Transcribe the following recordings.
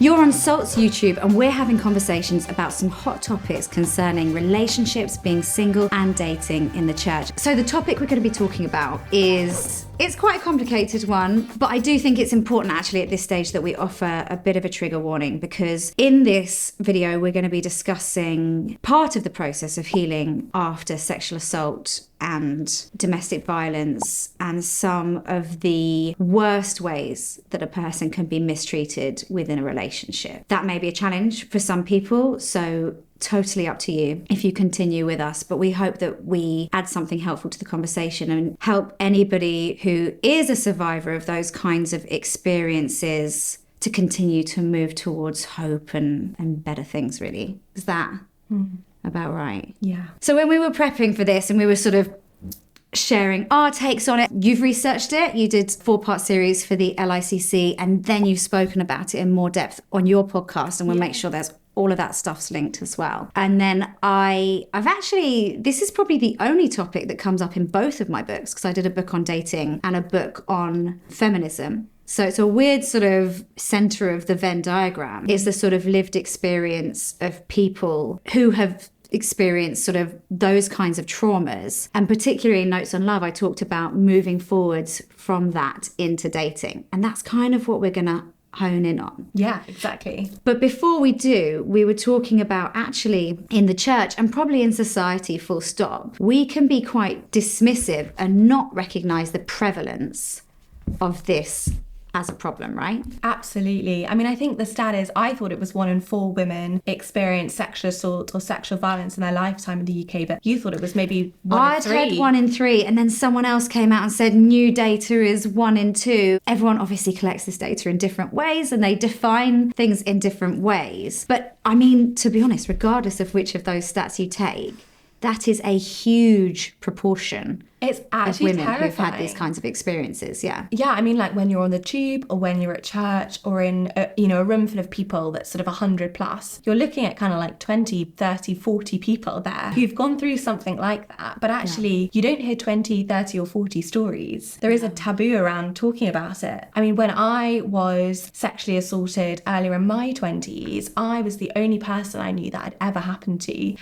You're on SALT's YouTube and we're having conversations about some hot topics concerning relationships, being single and dating in the church. So the topic we're going to be talking about it's quite a complicated one, but I do think it's important actually at this stage that we offer a bit of a trigger warning, because in this video we're going to be discussing part of the process of healing after sexual assault and domestic violence and some of the worst ways that a person can be mistreated within a relationship. That may be a challenge for some people, so totally up to you if you continue with us, but we hope that we add something helpful to the conversation and help anybody who is a survivor of those kinds of experiences to continue to move towards hope and better things, really. Is that about right? Yeah. So when we were prepping for this and we were sort of sharing our takes on it, you've researched it, you did 4-part series for the LICC, and then you've spoken about it in more depth on your podcast, and we'll make sure there's all of that stuff's linked as well. And then this is probably the only topic that comes up in both of my books, because I did a book on dating and a book on feminism. So it's a weird sort of center of the Venn diagram. It's the sort of lived experience of people who have experienced sort of those kinds of traumas. And particularly in Notes on Love, I talked about moving forwards from that into dating. And that's kind of what we're going to hone in on. Yeah, exactly. But before we do, we were talking about actually in the church and probably in society, full stop, we can be quite dismissive and not recognize the prevalence of this as a problem, right? Absolutely. I mean, I think the stat is, I thought it was 1 in 4 women experience sexual assault or sexual violence in their lifetime in the UK, but you thought it was maybe 1 in 3. I'd heard 1 in 3, and then someone else came out and said new data is 1 in 2. Everyone obviously collects this data in different ways and they define things in different ways. But I mean, to be honest, regardless of which of those stats you take, that is a huge proportion It's actually of women terrifying. who've had these kinds of experiences. Yeah. Yeah, I mean, like when you're on the tube or when you're at church or in a room full of people that's sort of 100 plus, you're looking at kind of like 20, 30, 40 people there who've gone through something like that. But actually, you don't hear 20, 30 or 40 stories. There is a taboo around talking about it. I mean, when I was sexually assaulted earlier in my 20s, I was the only person I knew that had ever happened to.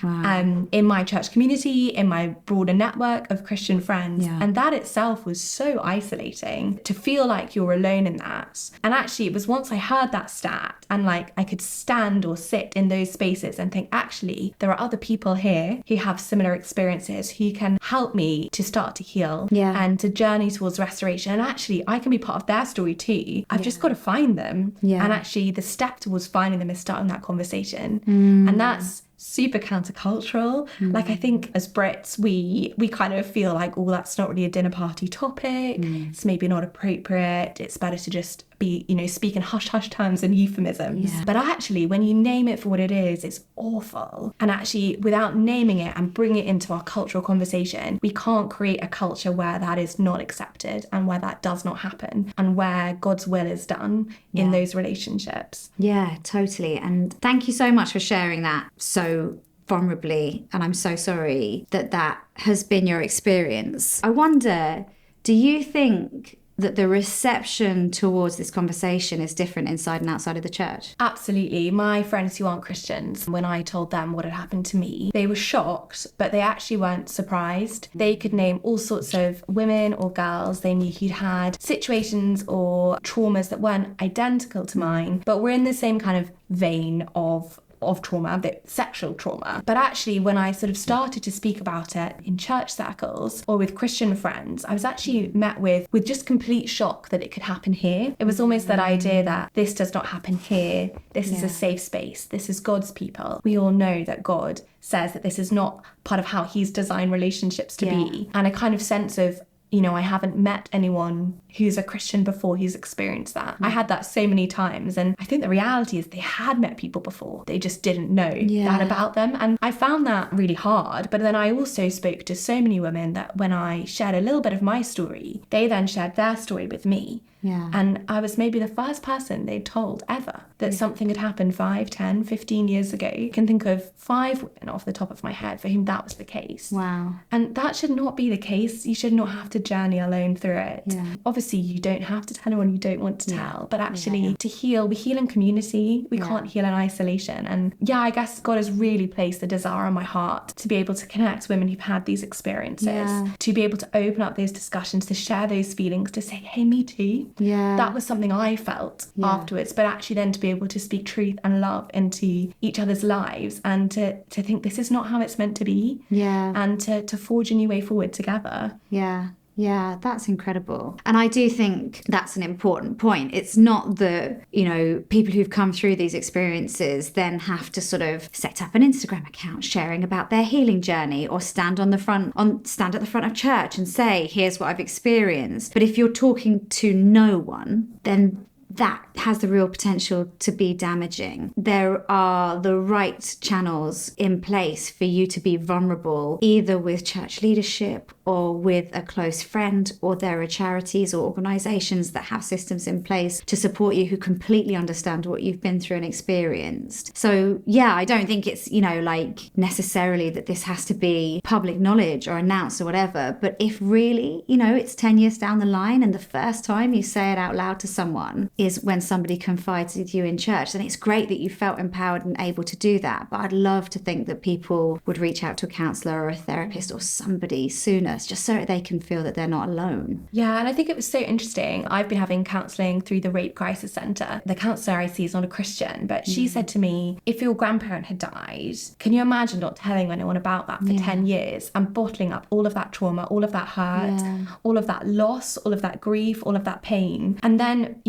In my church community, in my broader network of Christian friends. And that itself was so isolating, to feel like you're alone in that. And actually, it was once I heard that stat and like I could stand or sit in those spaces and think, actually, there are other people here who have similar experiences who can help me to start to heal and to journey towards restoration. And actually, I can be part of their story too. I've just got to find them. And actually, the step towards finding them is starting that conversation. And that's super countercultural. Like, I think as Brits, we kind of feel like, oh, that's not really a dinner party topic. It's maybe not appropriate. It's better to just be, speak in hush-hush terms and euphemisms. But actually, when you name it for what it is, it's awful. And actually, without naming it and bringing it into our cultural conversation, we can't create a culture where that is not accepted and where that does not happen and where God's will is done in those relationships. Yeah, totally. And thank you so much for sharing that so vulnerably. And I'm so sorry that has been your experience. I wonder, do you think that the reception towards this conversation is different inside and outside of the church? Absolutely. My friends who aren't Christians, when I told them what had happened to me, they were shocked, but they actually weren't surprised. They could name all sorts of women or girls they knew who'd had situations or traumas that weren't identical to mine, but were in the same kind of vein of trauma, the sexual trauma. But actually, when I sort of started to speak about it in church circles or with Christian friends, I was actually met with just complete shock that it could happen here. It was almost that idea that this does not happen here. This is a safe space. This is God's people. We all know that God says that this is not part of how he's designed relationships to be. And a kind of sense of, I haven't met anyone who's a Christian before who's experienced that. I had that so many times. And I think the reality is they had met people before. They just didn't know that about them. And I found that really hard. But then I also spoke to so many women that when I shared a little bit of my story, they then shared their story with me. Yeah. And I was maybe the first person they'd told ever that something had happened 5, 10, 15 years ago. I can think of 5 women off the top of my head for whom that was the case. Wow. And that should not be the case. You should not have to journey alone through it. Yeah. Obviously, you don't have to tell anyone you don't want to tell, but actually to heal, we heal in community. We can't heal in isolation. And yeah, I guess God has really placed the desire on my heart to be able to connect women who've had these experiences, to be able to open up those discussions, to share those feelings, to say, hey, me too. Yeah. That was something I felt afterwards, but actually then to be able to speak truth and love into each other's lives and to think this is not how it's meant to be. Yeah. And to forge a new way forward together. Yeah. Yeah, that's incredible. And I do think that's an important point. It's not that, people who've come through these experiences then have to sort of set up an Instagram account sharing about their healing journey or stand at the front of church and say, here's what I've experienced. But if you're talking to no one, then that has the real potential to be damaging. There are the right channels in place for you to be vulnerable, either with church leadership or with a close friend, or there are charities or organisations that have systems in place to support you who completely understand what you've been through and experienced. So yeah, I don't think it's, necessarily that this has to be public knowledge or announced or whatever, but if really, it's 10 years down the line and the first time you say it out loud to someone is when somebody confides with you in church, then it's great that you felt empowered and able to do that. But I'd love to think that people would reach out to a counsellor or a therapist or somebody sooner, just so that they can feel that they're not alone. Yeah, and I think it was so interesting. I've been having counselling through the Rape Crisis Centre. The counsellor I see is not a Christian, but she said to me, if your grandparent had died, can you imagine not telling anyone about that for 10 years and bottling up all of that trauma, all of that hurt, all of that loss, all of that grief, all of that pain, and then,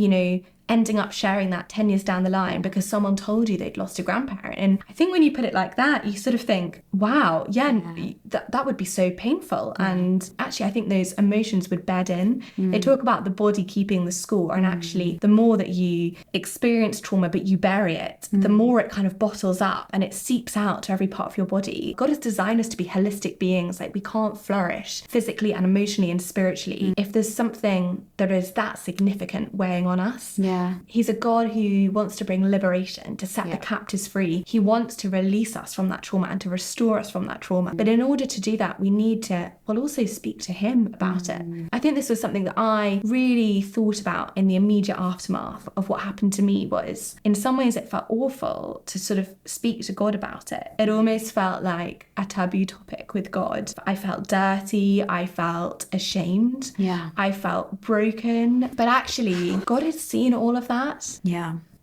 ending up sharing that 10 years down the line because someone told you they'd lost a grandparent. And I think when you put it like that, you sort of think, wow, that would be so painful. And actually, I think those emotions would bed in. They talk about the body keeping the score. And actually, the more that you experience trauma, but you bury it, the more it kind of bottles up and it seeps out to every part of your body. God has designed us to be holistic beings. Like, we can't flourish physically and emotionally and spiritually if there's something that is that significant weighing on us. He's a God who wants to bring liberation, to set the captives free. He wants to release us from that trauma and to restore us from that trauma. But in order to do that, we need to, also speak to him about it. I think this was something that I really thought about in the immediate aftermath of what happened to me. Was, in some ways, it felt awful to sort of speak to God about it. It almost felt like a taboo topic with God. I felt dirty. I felt ashamed. I felt broken. But actually, God had seen all of that.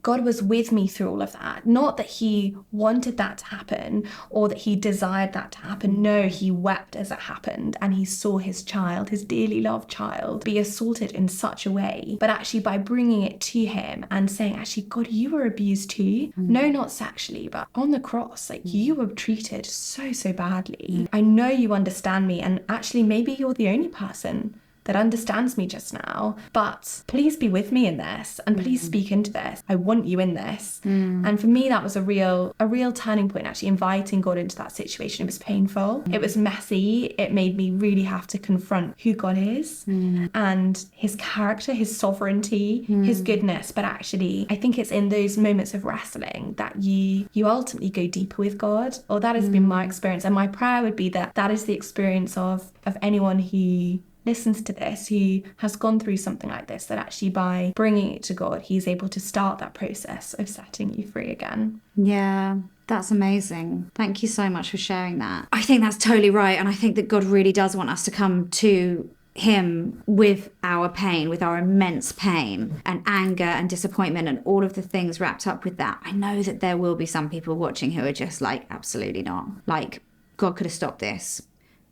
God was with me through all of that. Not that he wanted that to happen or that he desired that to happen. No, he wept as it happened and he saw his child, his dearly loved child, be assaulted in such a way. But actually, by bringing it to him and saying, actually, God, you were abused too. No, not sexually, but on the cross, like, you were treated so badly. I know you understand me, and actually maybe you're the only person that understands me just now, but please be with me in this and please speak into this. I want you in this. And for me, that was a real turning point, actually inviting God into that situation. It was painful. It was messy. It made me really have to confront who God is and his character, his sovereignty, his goodness. But actually, I think it's in those moments of wrestling that you ultimately go deeper with God, or that has been my experience. And my prayer would be that is the experience of anyone who listens to this, who has gone through something like this, that actually by bringing it to God, he's able to start that process of setting you free again. Yeah, that's amazing. Thank you so much for sharing that. I think that's totally right. And I think that God really does want us to come to him with our pain, with our immense pain and anger and disappointment and all of the things wrapped up with that. I know that there will be some people watching who are just like, absolutely not. Like, God could have stopped this.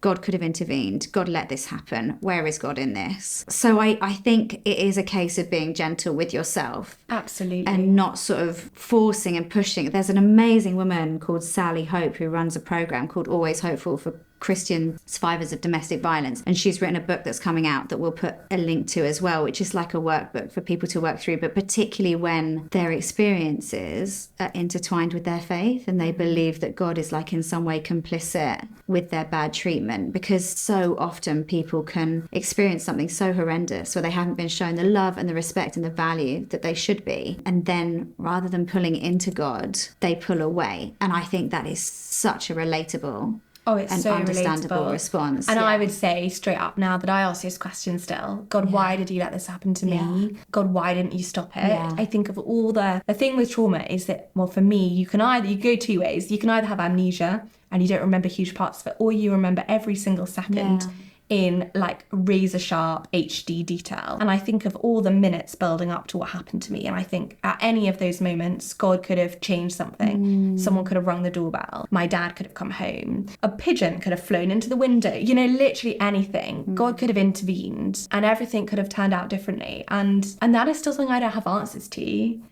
God could have intervened. God let this happen. Where is God in this? So I think it is a case of being gentle with yourself. Absolutely. And not sort of forcing and pushing. There's an amazing woman called Sally Hope who runs a program called Always Hopeful for Christian survivors of domestic violence. And she's written a book that's coming out that we'll put a link to as well, which is like a workbook for people to work through, but particularly when their experiences are intertwined with their faith and they believe that God is like in some way complicit with their bad treatment, because so often people can experience something so horrendous where they haven't been shown the love and the respect and the value that they should be. And then rather than pulling into God, they pull away. And I think that is such a relatable and so understandable relatable response. And I would say straight up now that I ask this question still, God, why did you let this happen to me? God, why didn't you stop it? I think of all the thing with trauma is that, well, for me, you go two ways. You can either have amnesia and you don't remember huge parts of it, or you remember every single second in like razor sharp HD detail. And I think of all the minutes building up to what happened to me. And I think at any of those moments, God could have changed something. Someone could have rung the doorbell. My dad could have come home. A pigeon could have flown into the window. You know, literally anything. God could have intervened and everything could have turned out differently. And that is still something I don't have answers to.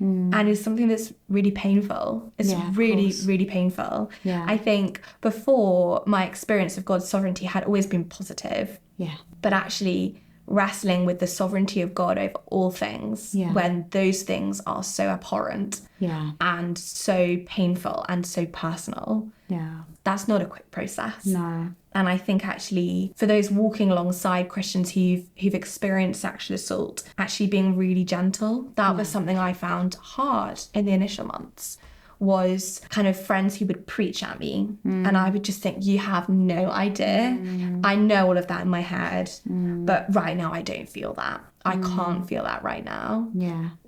And it's something that's really painful. It's really painful. I think before, my experience of God's sovereignty had always been positive. But actually wrestling with the sovereignty of God over all things when those things are so abhorrent and so painful and so personal. That's not a quick process. No. And I think actually for those walking alongside Christians who've experienced sexual assault, actually being really gentle, that was something I found hard in the initial months. Was kind of friends who would preach at me and I would just think, you have no idea. I know all of that in my head, but right now I don't feel that. I can't feel that right now.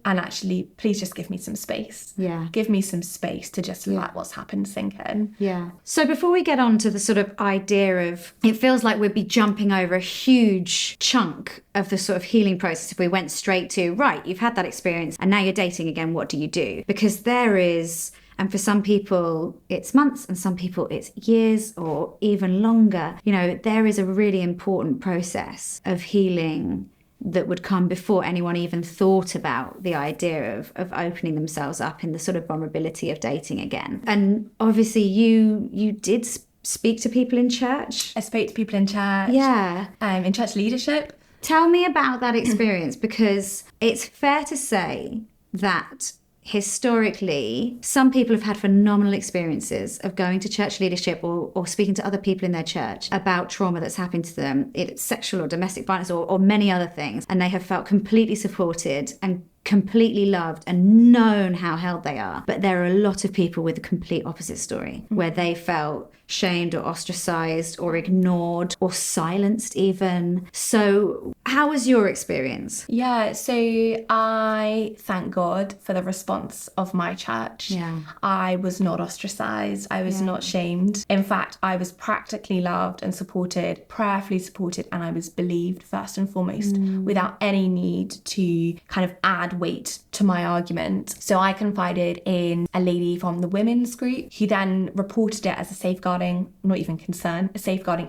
And actually, please just give me some space. Give me some space to just let what's happened sink in. So before we get on to the sort of idea of, it feels like we'd be jumping over a huge chunk of the sort of healing process if we went straight to, right, you've had that experience and now you're dating again, what do you do? Because there is, and for some people it's months and some people it's years or even longer, you know, there is a really important process of healing that would come before anyone even thought about the idea of opening themselves up in the sort of vulnerability of dating again. And obviously you did speak to people in church. I spoke to people in church. In church leadership. Tell me about that experience, because it's fair to say that historically, some people have had phenomenal experiences of going to church leadership or speaking to other people in their church about trauma that's happened to them, it's sexual or domestic violence or many other things, and they have felt completely supported and completely loved and known how held they are. But there are a lot of people with a complete opposite story, where they felt shamed or ostracized or ignored or silenced even. So how was your experience? So I thank God for the response of my church. I was not ostracized. I was not shamed. In fact, I was practically loved and supported, prayerfully supported, and I was believed first and foremost without any need to kind of add weight to my argument. So I confided in a lady from the women's group who then reported it as a safeguarding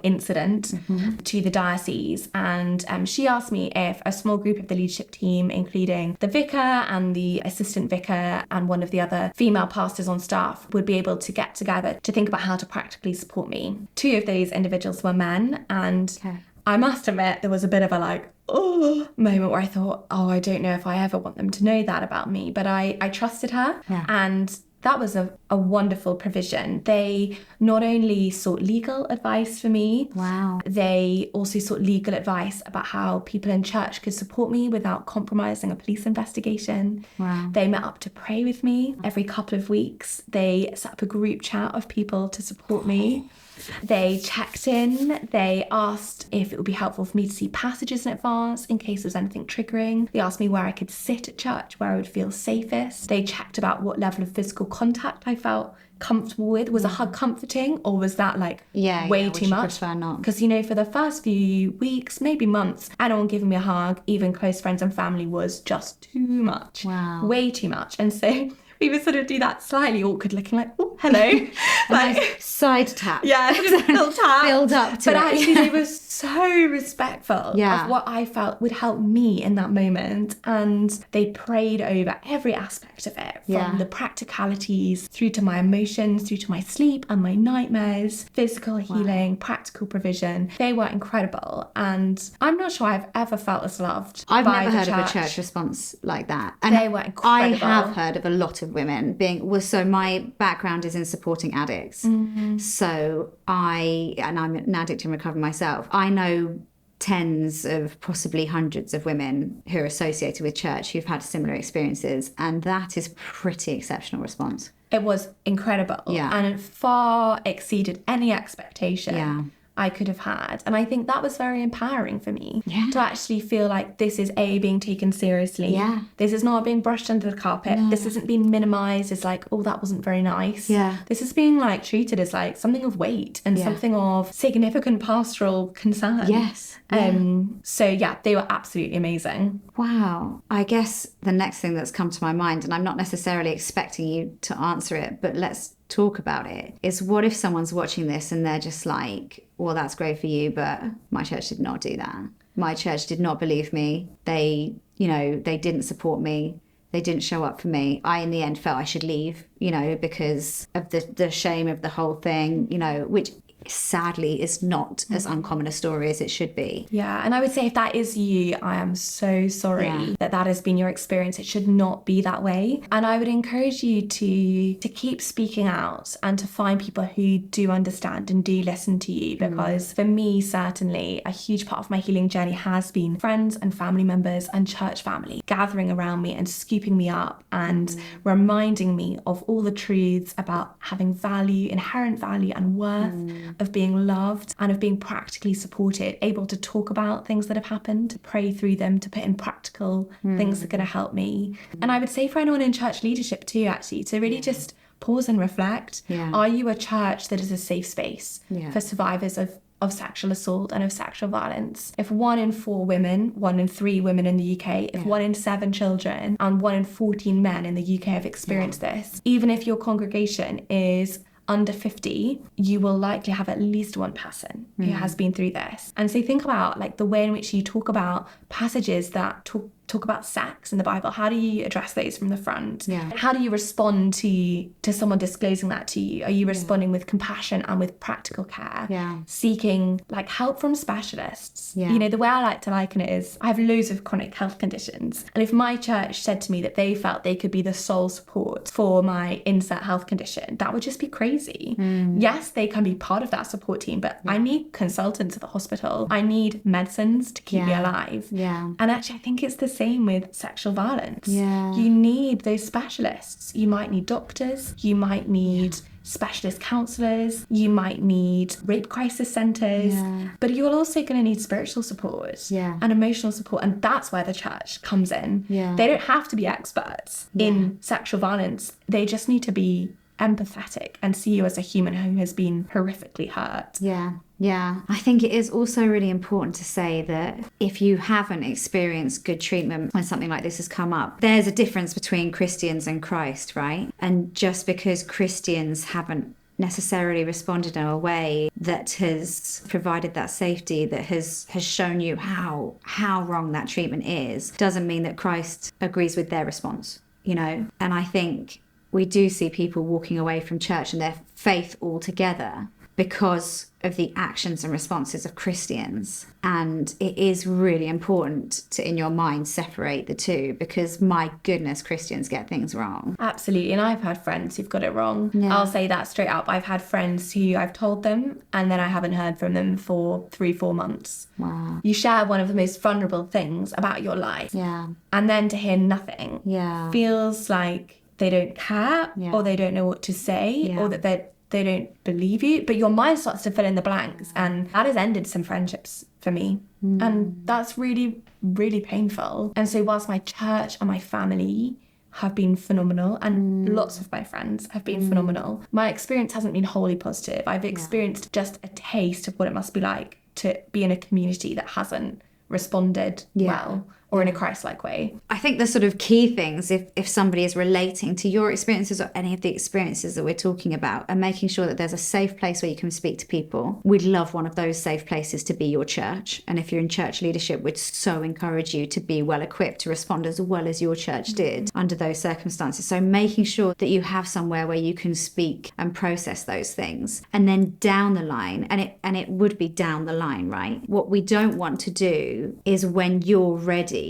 incident to the diocese. And she asked me if a small group of the leadership team, including the vicar and the assistant vicar and one of the other female pastors on staff, would be able to get together to think about how to practically support me. Two of these individuals were men, and I must admit there was a bit of a moment where I thought, I don't know if I ever want them to know that about me. But I trusted her, and that was a wonderful provision. They not only sought legal advice for me, they also sought legal advice about how people in church could support me without compromising a police investigation. They met up to pray with me every couple of weeks. They set up a group chat of people to support me. They checked in. They asked if it would be helpful for me to see passages in advance in case there was anything triggering. They asked me where I could sit at church, where I would feel safest. They checked about what level of physical contact I felt comfortable with. Was a hug comforting, or was that way too much? Because, for the first few weeks, maybe months, anyone giving me a hug, even close friends and family, was just too much. Way too much. And so we would sort of do that slightly awkward looking A nice side tap. Yeah, little tap. Build up to but it. actually, they were so respectful of what I felt would help me in that moment. And they prayed over every aspect of it, from the practicalities through to my emotions, through to my sleep and my nightmares, physical healing, practical provision. They were incredible. And I'm not sure I've ever felt as loved. I've by never the heard of a church. church response like that. And They were incredible. I have heard of a lot of women so my background is in supporting addicts. So I'm an addict in recovery myself. I know tens of possibly hundreds of women who are associated with church who've had similar experiences, and that is pretty exceptional response. It was incredible and it far exceeded any expectation I could have had. And I think that was very empowering for me to actually feel like this is being taken seriously. This is not being brushed under the carpet. This isn't being minimized as like, oh, that wasn't very nice. This is being like treated as like something of weight and something of significant pastoral concern. So they were absolutely amazing. Wow. I guess the next thing that's come to my mind, and I'm not necessarily expecting you to answer it, but let's talk about it, is what if someone's watching this and they're just like, well, that's great for you, but my church did not do that. My church did not believe me. They didn't support me. They didn't show up for me. I, in the end, felt I should leave, because of the shame of the whole thing, which sadly is not as uncommon a story as it should be. And I would say if that is you, I am so sorry that has been your experience. It should not be that way. And I would encourage you to keep speaking out and to find people who do understand and do listen to you, because for me, certainly a huge part of my healing journey has been friends and family members and church family gathering around me and scooping me up and reminding me of all the truths about having value, inherent value and worth, of being loved and of being practically supported, able to talk about things that have happened, to pray through them, to put in practical things that are going to help me. And I would say for anyone in church leadership too, actually, to really just pause and reflect. Are you a church that is a safe space for survivors of sexual assault and of sexual violence? If 1 in 4 women, 1 in 3 women in the UK, if 1 in 7 children and 1 in 14 men in the UK have experienced this, even if your congregation is under 50, you will likely have at least one person who has been through this. And so think about like the way in which you talk about passages that talk about sex in the Bible. How do you address those from the front? And how do you respond to someone disclosing that to you? Are you responding with compassion and with practical care? Seeking like help from specialists? The way I like to liken it is I have loads of chronic health conditions, and if my church said to me that they felt they could be the sole support for my insert health condition, that would just be crazy. Yes, they can be part of that support team, but I need consultants at the hospital. I need medicines to keep me alive. And actually I think it's the same with sexual violence. You need those specialists. You might need doctors, you might need specialist counsellors, you might need rape crisis centres, but you're also going to need spiritual support and emotional support, and that's where the church comes in. They don't have to be experts in sexual violence. They just need to be empathetic and see you as a human who has been horrifically hurt. I think it is also really important to say that if you haven't experienced good treatment when something like this has come up, there's a difference between Christians and Christ, right? And just because Christians haven't necessarily responded in a way that has provided that safety, that has shown you how wrong that treatment is, doesn't mean that Christ agrees with their response, And I think we do see people walking away from church and their faith altogether because of the actions and responses of Christians. And it is really important to, in your mind, separate the two, because my goodness, Christians get things wrong. Absolutely. And I've had friends who've got it wrong. I'll say that straight up. I've had friends who I've told them and then I haven't heard from them for 3-4 months. Wow. You share one of the most vulnerable things about your life. And then to hear nothing feels like they don't care or they don't know what to say or that they don't believe you, but your mind starts to fill in the blanks, and that has ended some friendships for me. And that's really, really painful. And so whilst my church and my family have been phenomenal, and lots of my friends have been phenomenal, my experience hasn't been wholly positive. I've experienced just a taste of what it must be like to be in a community that hasn't responded well or in a Christ-like way. I think the sort of key things, if somebody is relating to your experiences or any of the experiences that we're talking about, are making sure that there's a safe place where you can speak to people. We'd love one of those safe places to be your church. And if you're in church leadership, we'd so encourage you to be well equipped to respond as well as your church did under those circumstances. So making sure that you have somewhere where you can speak and process those things. And then down the line, and it would be down the line, right? What we don't want to do is when you're ready,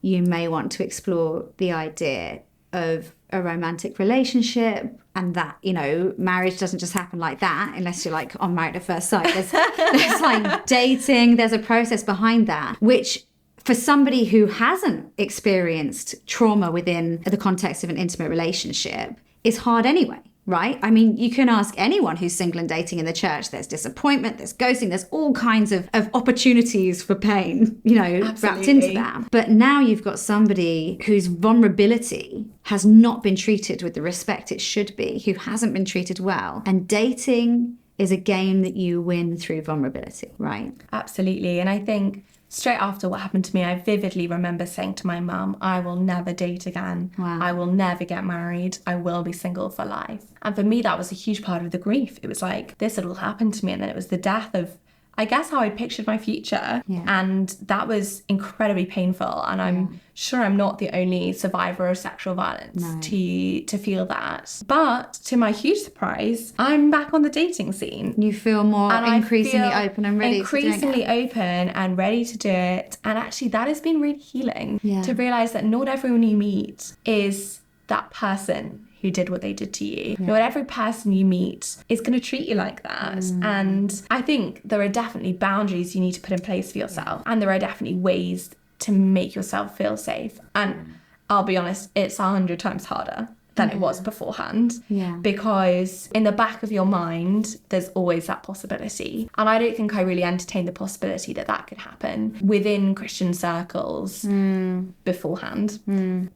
you may want to explore the idea of a romantic relationship, and that, you know, marriage doesn't just happen like that unless you're like on Married at First Sight. There's like dating, there's a process behind that, which for somebody who hasn't experienced trauma within the context of an intimate relationship is hard anyway. Right? I mean, you can ask anyone who's single and dating in the church. There's disappointment, there's ghosting, there's all kinds of opportunities for pain, you know, Absolutely. wrapped into that. But now you've got somebody whose vulnerability has not been treated with the respect it should be, who hasn't been treated well. And dating is a game that you win through vulnerability, right? Absolutely. And I think straight after what happened to me, I vividly remember saying to my mum, I will never date again. Wow. I will never get married. I will be single for life. And for me, that was a huge part of the grief. It was like, this had all happened to me. And then it was the death of, I guess, how I pictured my future. Yeah. And that was incredibly painful. And I'm sure I'm not the only survivor of sexual violence to feel that. But to my huge surprise, I'm back on the dating scene. You feel more And increasingly I feel open and ready increasingly to do it. open and ready to do it. And actually that has been really healing to realize that not everyone you meet is that person who did what they did to you. Not every person you meet is going to treat you like that. And I think there are definitely boundaries you need to put in place for yourself. And there are definitely ways to make yourself feel safe. And I'll be honest, it's 100 times harder than it was beforehand. Yeah. Because in the back of your mind, there's always that possibility. And I don't think I really entertained the possibility that that could happen within Christian circles beforehand.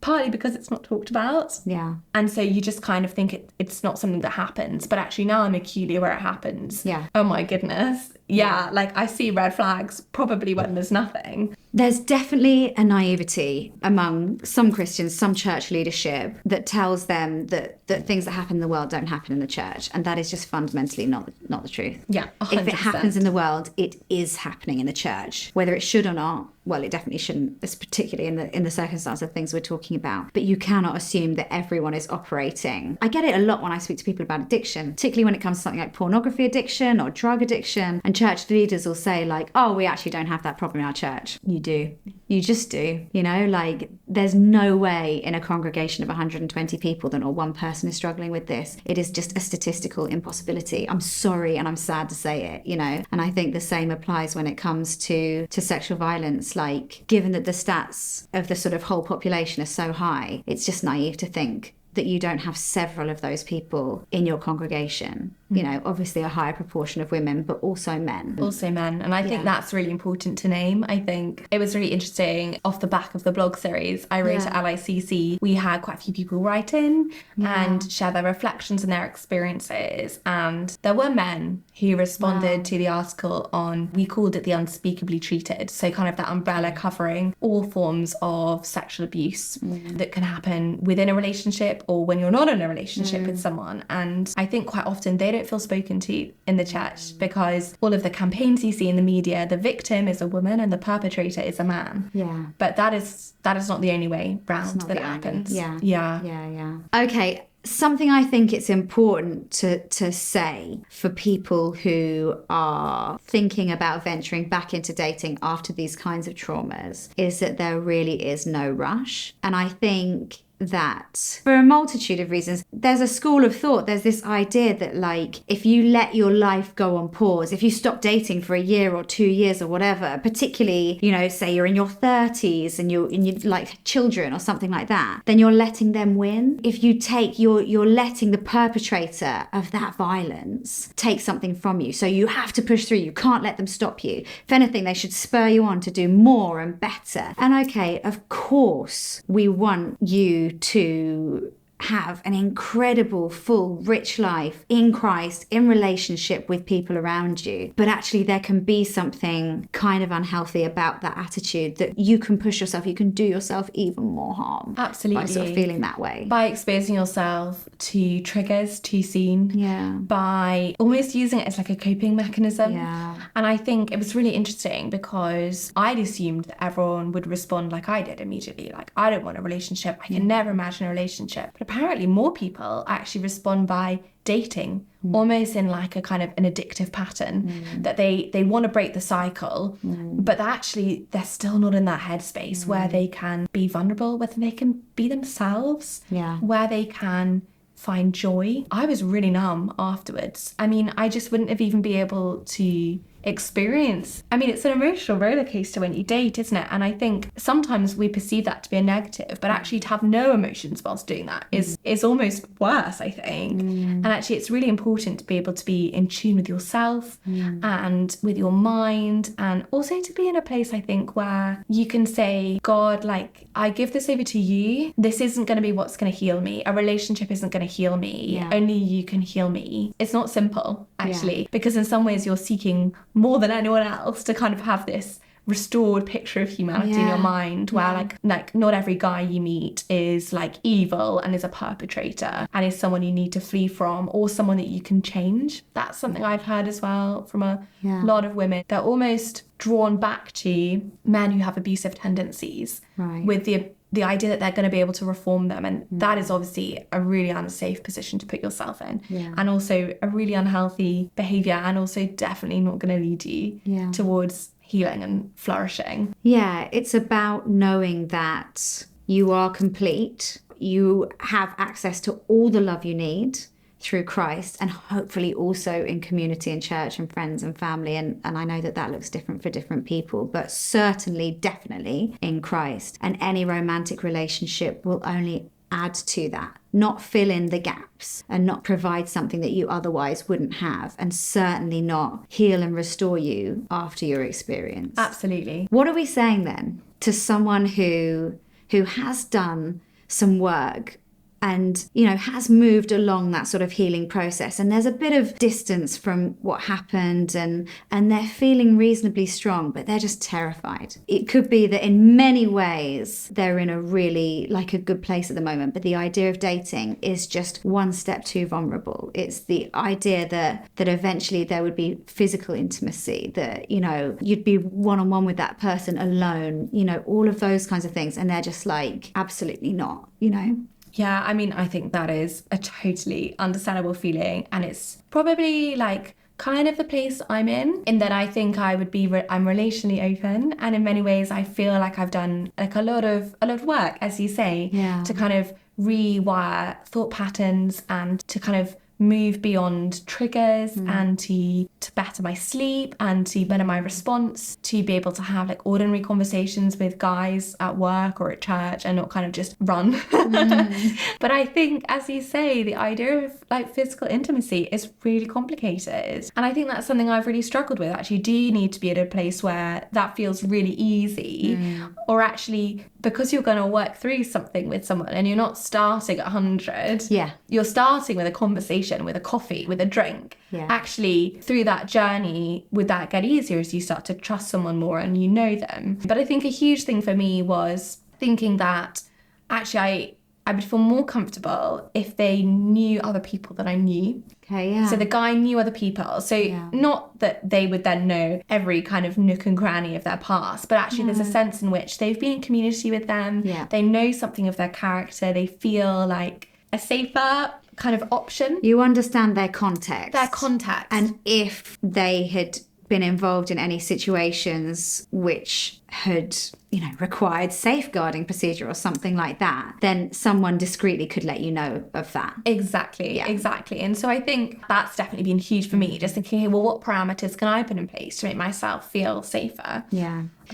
Partly because it's not talked about. Yeah. And so you just kind of think it's not something that happens. But actually now I'm acutely aware it happens. Yeah. Oh my goodness. Yeah, like I see red flags probably when there's nothing. There's definitely a naivety among some Christians, some church leadership that tells them that things that happen in the world don't happen in the church. And that is just fundamentally not the truth. Yeah, 100%. If it happens in the world, it is happening in the church. Whether it should or not, well, it definitely shouldn't, particularly in the circumstance of things we're talking about. But you cannot assume that everyone is operating. I get it a lot when I speak to people about addiction, particularly when it comes to something like pornography addiction or drug addiction. And church leaders will say like, oh, we actually don't have that problem in our church. You do. You just do. You know, like there's no way in a congregation of 120 people that not one person is struggling with this. It is just a statistical impossibility. I'm sorry and I'm sad to say it, you know. And I think the same applies when it comes to sexual violence. Like, given that the stats of the sort of whole population are so high, it's just naive to think that you don't have several of those people in your congregation. You know, obviously a higher proportion of women, but also men. Also men. And I think that's really important to name. I think it was really interesting off the back of the blog series I wrote at LICC. We had quite a few people write in and share their reflections and their experiences. And there were men who responded to the article on, we called it the unspeakably treated. So kind of that umbrella covering all forms of sexual abuse that can happen within a relationship or when you're not in a relationship with someone. And I think quite often they don't feel spoken to in the church because all of the campaigns you see in the media, the victim is a woman and the perpetrator is a man. Yeah. But that is not the only way round that it happens. Yeah. Okay. Something I think it's important to say for people who are thinking about venturing back into dating after these kinds of traumas is that there really is no rush. And I think that for a multitude of reasons, there's a school of thought, there's this idea that like if you let your life go on pause, if you stop dating for a year or 2 years or whatever, particularly, you know, say you're in your 30s and you're like children or something like that, then you're letting them win. If you take, you're letting the perpetrator of that violence take something from you. So you have to push through, you can't let them stop you. If anything, they should spur you on to do more and better. And okay, of course we want you to have an incredible, full, rich life in Christ, in relationship with people around you. But actually there can be something kind of unhealthy about that attitude, that you can push yourself, you can do yourself even more harm. Absolutely. By sort of feeling that way. By exposing yourself to triggers too soon. Yeah. By almost using it as like a coping mechanism. Yeah. And I think it was really interesting because I'd assumed that everyone would respond like I did immediately. Like, I don't want a relationship. I can never imagine a relationship. But apparently more people actually respond by dating, almost in like a kind of an addictive pattern, that they want to break the cycle, but actually they're still not in that headspace where they can be vulnerable, whether they can be themselves, where they can find joy. I was really numb afterwards. I mean, I just wouldn't have even been able to experience. I mean, it's an emotional roller coaster when you date, isn't it? And I think sometimes we perceive that to be a negative, but actually to have no emotions whilst doing that is almost worse, I think. And actually it's really important to be able to be in tune with yourself and with your mind, and also to be in a place, I think, where you can say, God, like, I give this over to you. This isn't going to be what's going to heal me. A relationship isn't going to heal me. Only you can heal me. It's not simple, actually, because in some ways you're seeking more than anyone else to kind of have this restored picture of humanity in your mind, where like not every guy you meet is like evil and is a perpetrator and is someone you need to flee from, or someone that you can change. That's something I've heard as well from a lot of women. They're almost drawn back to men who have abusive tendencies with the idea that they're going to be able to reform them, and that is obviously a really unsafe position to put yourself in, and also a really unhealthy behaviour, and also definitely not going to lead you towards healing and flourishing. Yeah, it's about knowing that you are complete, you have access to all the love you need through Christ, and hopefully also in community and church and friends and family, and I know that looks different for different people, but certainly definitely in Christ. And any romantic relationship will only add to that, not fill in the gaps and not provide something that you otherwise wouldn't have, and certainly not heal and restore you after your experience. Absolutely. What are we saying then to someone who has done some work and, you know, has moved along that sort of healing process, and there's a bit of distance from what happened, and they're feeling reasonably strong, but they're just terrified? It could be that in many ways they're in a really, like, a good place at the moment, but the idea of dating is just one step too vulnerable. It's the idea that eventually there would be physical intimacy, that, you know, you'd be one-on-one with that person alone, you know, all of those kinds of things, and they're just like, absolutely not, you know? Yeah, I mean, I think that is a totally understandable feeling, and it's probably like kind of the place I'm in that I think I would be, I'm relationally open, and in many ways I feel like I've done like a lot of work, as you say, to kind of rewire thought patterns and to kind of move beyond triggers and to better my sleep and to better my response, to be able to have like ordinary conversations with guys at work or at church and not kind of just run. But I think, as you say, the idea of like physical intimacy is really complicated, and I think that's something I've really struggled with. Actually, do you need to be at a place where that feels really easy, or actually, because you're going to work through something with someone and you're not starting at 100, you're starting with a conversation, with a coffee, with a drink. Actually, through that journey, would that get easier as you start to trust someone more and you know them? But I think a huge thing for me was thinking that actually I would feel more comfortable if they knew other people that I knew. So the guy knew other people. So not that they would then know every kind of nook and cranny of their past, but actually there's a sense in which they've been in community with them. They know something of their character. They feel like a safer kind of option. You understand their context. And if they had been involved in any situations which had, you know, required safeguarding procedure or something like that, then someone discreetly could let you know of that. Exactly. And so I think that's definitely been huge for me, just thinking, hey, well, what parameters can I put in place to make myself feel safer?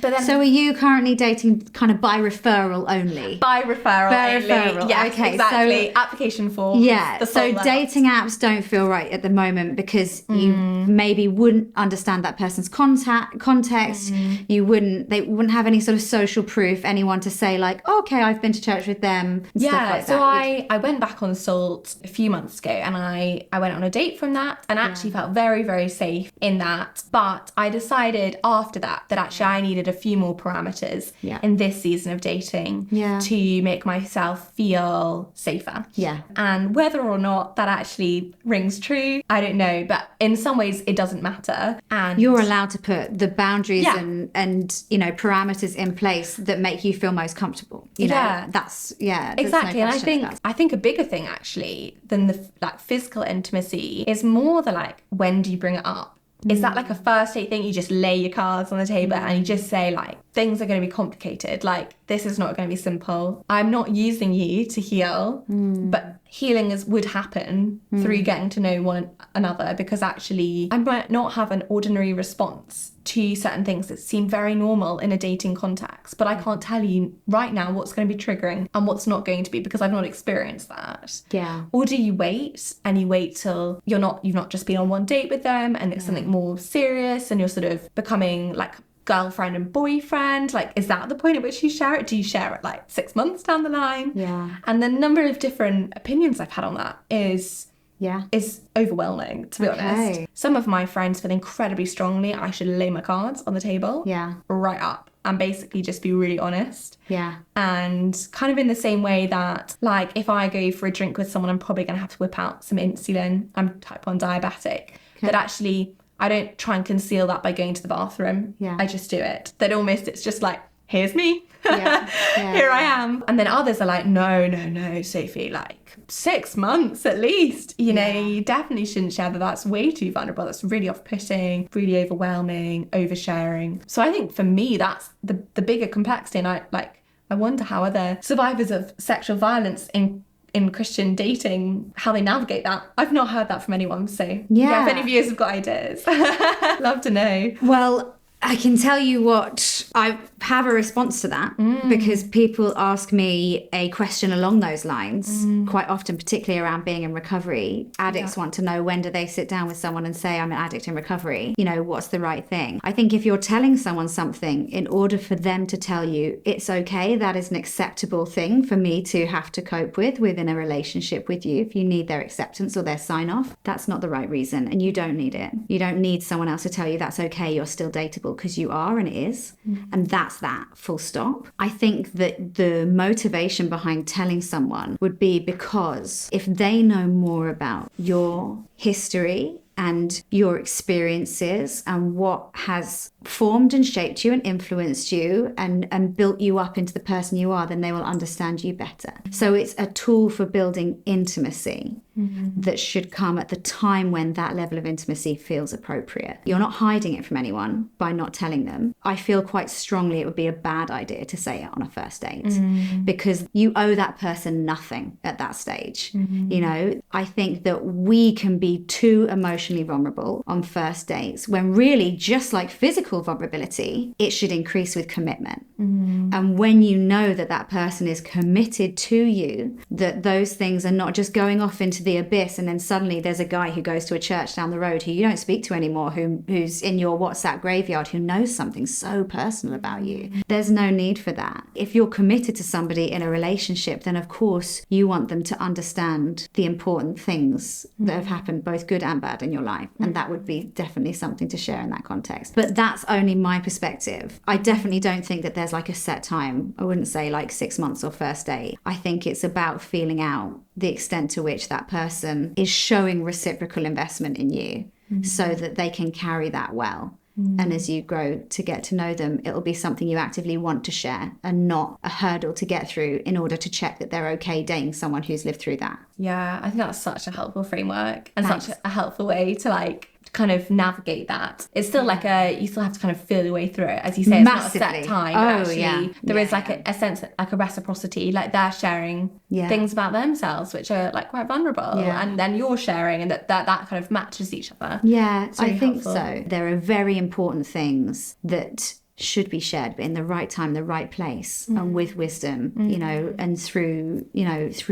But then, so are you currently dating kind of by referral only? By referral only. Yes, okay, exactly. So, application form. So dating apps don't feel right at the moment because you maybe wouldn't understand that person's context. You wouldn't, wouldn't have any sort of social proof, anyone to say like, oh, okay, I've been to church with them, and stuff like so that. I went back on Salt a few months ago, and I went on a date from that, and actually felt very, very safe in that. But I decided after that actually I needed a few more parameters in this season of dating to make myself feel safer. Yeah. And whether or not that actually rings true, I don't know. But in some ways, it doesn't matter. And you're allowed to put the boundaries and you know, parameters in place that make you feel most comfortable. You know, that's exactly. No, and I think a bigger thing actually than the like physical intimacy is more the like, when do you bring it up? Is that like a first date thing? You just lay your cards on the table and you just say like, things are going to be complicated. Like, this is not going to be simple. I'm not using you to heal, but healing would happen through getting to know one another, because actually I might not have an ordinary response to certain things that seem very normal in a dating context, but I can't tell you right now what's going to be triggering and what's not going to be, because I've not experienced that. Yeah. Or do you wait till you've not just been on one date with them and it's something more serious and you're sort of becoming like girlfriend and boyfriend? Like, is that the point at which you share it? Do you share it like 6 months down the line? Yeah. And the number of different opinions I've had on that is overwhelming, to be honest. Some of my friends feel incredibly strongly I should lay my cards on the table right up and basically just be really honest. And kind of in the same way that, like, if I go for a drink with someone, I'm probably going to have to whip out some insulin. I'm type 1 diabetic. That actually, I don't try and conceal that by going to the bathroom. I just do it. That almost, it's just like, here's me. Here I am. And then others are like, no, Sophie, like 6 months at least. You know, you definitely shouldn't share that. That's way too vulnerable. That's really off-putting, really overwhelming, oversharing. So I think for me, that's the bigger complexity. And I wonder how other survivors of sexual violence in Christian dating, how they navigate that. I've not heard that from anyone. So if any of you have got ideas, love to know. Well, I can tell you what, I have a response to that because people ask me a question along those lines quite often, particularly around being in recovery. Addicts want to know, when do they sit down with someone and say, I'm an addict in recovery? You know, what's the right thing? I think if you're telling someone something, in order for them to tell you it's okay, that is an acceptable thing for me to have to cope with within a relationship with you. If you need their acceptance or their sign off, that's not the right reason, and you don't need it. You don't need someone else to tell you that's okay, you're still dateable, because you are, and it is. And that's that, full stop. I think that the motivation behind telling someone would be because if they know more about your history and your experiences and what has formed and shaped you and influenced you and built you up into the person you are, then they will understand you better. So it's a tool for building intimacy that should come at the time when that level of intimacy feels appropriate. You're not hiding it from anyone by not telling them. I feel quite strongly it would be a bad idea to say it on a first date because you owe that person nothing at that stage. You know, I think that we can be too emotionally vulnerable on first dates when really, just like physical vulnerability, it should increase with commitment. And when you know that that person is committed to you, that those things are not just going off into the abyss and then suddenly there's a guy who goes to a church down the road who you don't speak to anymore, who's in your WhatsApp graveyard, who knows something so personal about you. There's no need for that. If you're committed to somebody in a relationship, then of course you want them to understand the important things that have happened, both good and bad, in your life. And that would be definitely something to share in that context. But that's only my perspective. I definitely don't think that there's like a set time. I wouldn't say like 6 months or first date. I think it's about feeling out the extent to which that person is showing reciprocal investment in you so that they can carry that well. And as you grow to get to know them, it'll be something you actively want to share and not a hurdle to get through in order to check that they're okay dating someone who's lived through that. Yeah, I think that's such a helpful framework and Thanks. such a helpful way to like kind of navigate that. It's still like you still have to kind of feel your way through it. As you say, it's Massively. not a set time. Oh, But actually, yeah. there is Yeah, like a sense, like a reciprocity, like they're sharing things about themselves, which are like quite vulnerable. Yeah. And then you're sharing, and that kind of matches each other. Yeah, It's really I think helpful. so. There are very important things that should be shared, but in the right time, the right place, and with wisdom, you know, and through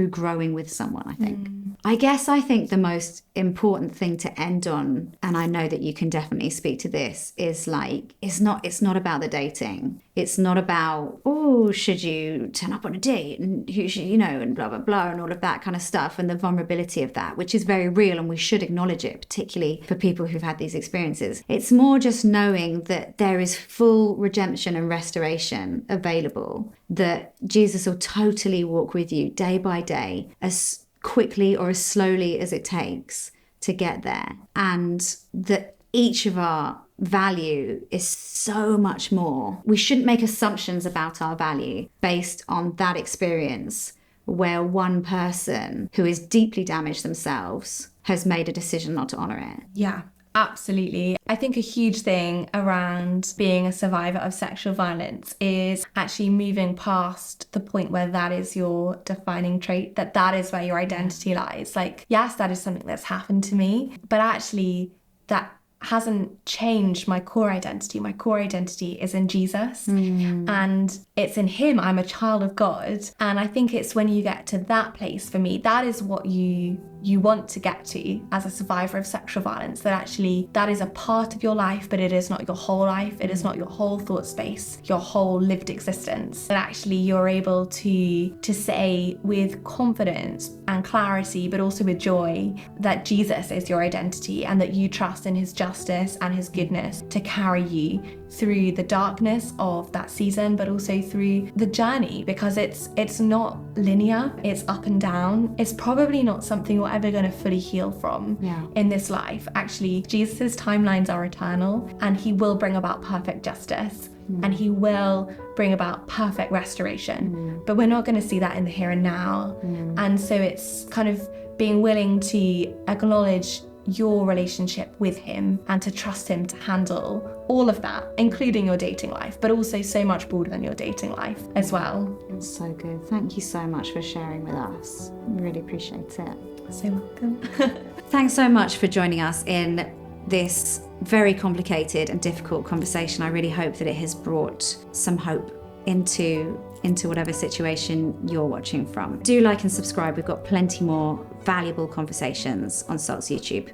growing with someone, I think. I guess I think the most important thing to end on, and I know that you can definitely speak to this, is like, it's not about the dating. It's not about, oh, should you turn up on a date and who should, and blah, blah, blah, and all of that kind of stuff, and the vulnerability of that, which is very real, and we should acknowledge it, particularly for people who've had these experiences. It's more just knowing that there is full redemption and restoration available, that Jesus will totally walk with you day by day, as quickly or as slowly as it takes to get there, and that each of our value is so much more. We shouldn't make assumptions about our value based on that experience where one person who is deeply damaged themselves has made a decision not to honor it. Yeah. Absolutely. I think a huge thing around being a survivor of sexual violence is actually moving past the point where that is your defining trait, that is where your identity lies. Like, yes, that is something that's happened to me, but actually that hasn't changed my core identity. My core identity is in Jesus, and it's in him. I'm a child of God. And I think it's when you get to that place, for me, that is what you want to get to as a survivor of sexual violence, that actually that is a part of your life, but it is not your whole life. It is not your whole thought space, your whole lived existence. That actually you're able to say with confidence and clarity, but also with joy, that Jesus is your identity, and that you trust in his justice and his goodness to carry you through the darkness of that season, but also through the journey, because it's not linear, it's up and down. It's probably not something you're ever going to fully heal from in this life. Actually, Jesus's timelines are eternal, and he will bring about perfect justice, and he will bring about perfect restoration. But we're not going to see that in the here and now. And so it's kind of being willing to acknowledge your relationship with him and to trust him to handle all of that, including your dating life, but also so much broader than your dating life as well. That's so good. Thank you so much for sharing with us. Really appreciate it. So welcome. Thanks so much for joining us in this very complicated and difficult conversation. I really hope that it has brought some hope into whatever situation you're watching from. Do like and subscribe. We've got plenty more valuable conversations on SARC's YouTube.